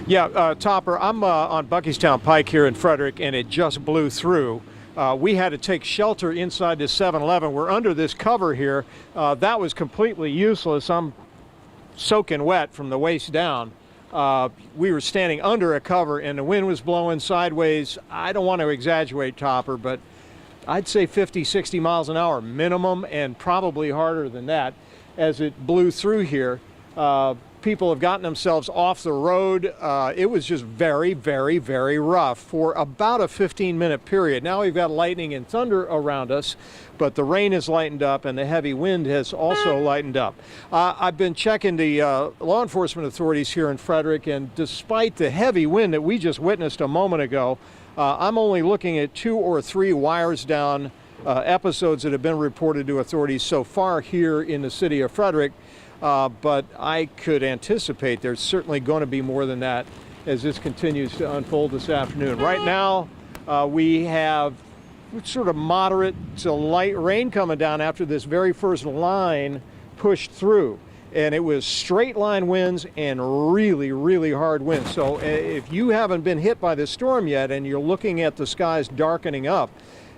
Yeah, Topper, I'm on Buckystown Pike here in Frederick, and it just blew through. We had to take shelter inside this 7-Eleven. We're under this cover here. That was completely useless. I'm soaking wet from the waist down. We were standing under a cover, and the wind was blowing sideways. I don't want to exaggerate, Topper, but I'd say 50, 60 miles an hour minimum, and probably harder than that as it blew through here. People have gotten themselves off the road. It was just very, very, very rough for about a 15-minute period. Now we've got lightning and thunder around us, but the rain has lightened up and the heavy wind has also lightened up. I've been checking the law enforcement authorities here in Frederick, and despite the heavy wind that we just witnessed a moment ago, I'm only looking at 2 or 3 wires down episodes that have been reported to authorities so far here in the city of Frederick. But I could anticipate there's certainly going to be more than that as this continues to unfold this afternoon. Right now, we have sort of moderate to light rain coming down after this very first line pushed through. And it was straight line winds and really, really hard winds. So if you haven't been hit by this storm yet and you're looking at the skies darkening up,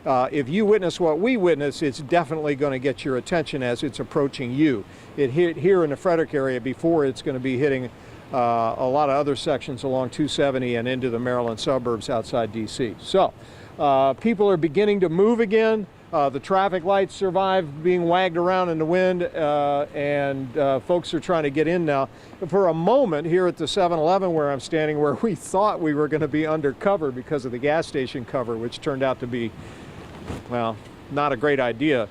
if you witness what we witness, it's definitely going to get your attention as it's approaching you. It hit here in the Frederick area before it's going to be hitting a lot of other sections along 270 and into the Maryland suburbs outside D.C. So people are beginning to move again. The traffic lights survive being wagged around in the wind, and folks are trying to get in now. For a moment here at the 7-Eleven where I'm standing, where we thought we were going to be undercover because of the gas station cover, which turned out to be, well, not a great idea.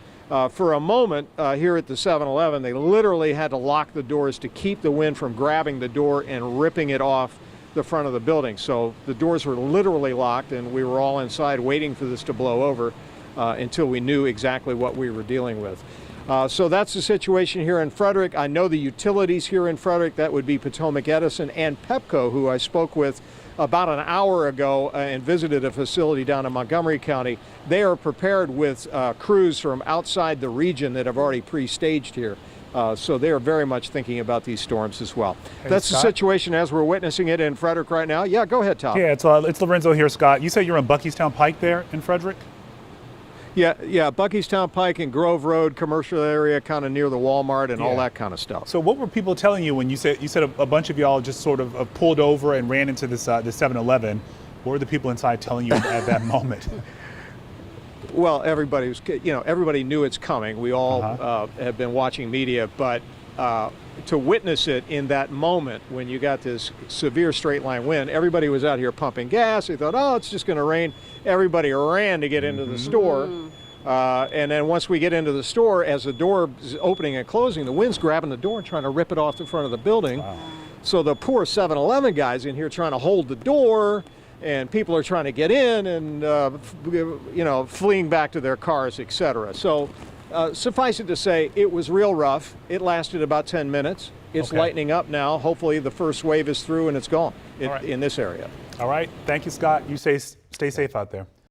For a moment here at the 7-Eleven, they literally had to lock the doors to keep the wind from grabbing the door and ripping it off the front of the building. So the doors were literally locked, and we were all inside waiting for this to blow over until we knew exactly what we were dealing with. So that's the situation here in Frederick. I know the utilities here in Frederick, that would be Potomac Edison and Pepco, who I spoke with about an hour ago and visited a facility down in Montgomery County. They are prepared with crews from outside the region that have already pre-staged here. So they are very much thinking about these storms as well. Hey, that's Scott? the situation as we're witnessing it in Frederick right now. Yeah, go ahead, Tom. Yeah, it's Lorenzo here, Scott. You said you're on Buckystown Pike there in Frederick? Yeah, Buckystown Pike and Grove Road commercial area, kind of near the Walmart and all that kind of stuff. So what were people telling you when you said a bunch of y'all just sort of pulled over and ran into this 7-Eleven? What were the people inside telling you at that moment? Well, everybody knew it's coming. We all have been watching media, but to witness it in that moment when you got this severe straight line wind, everybody was out here pumping gas. They thought, oh, it's just going to rain. Everybody ran to get into the store. And then once we get into the store, as the door is opening and closing, the wind's grabbing the door and trying to rip it off the front of the building. Wow. So the poor 7-Eleven guys in here trying to hold the door, and people are trying to get in and, fleeing back to their cars, etc. So suffice it to say, it was real rough. It lasted about 10 minutes. It's lightening up now. Hopefully the first wave is through and it's gone in this area. All right. Thank you, Scott. You stay safe out there.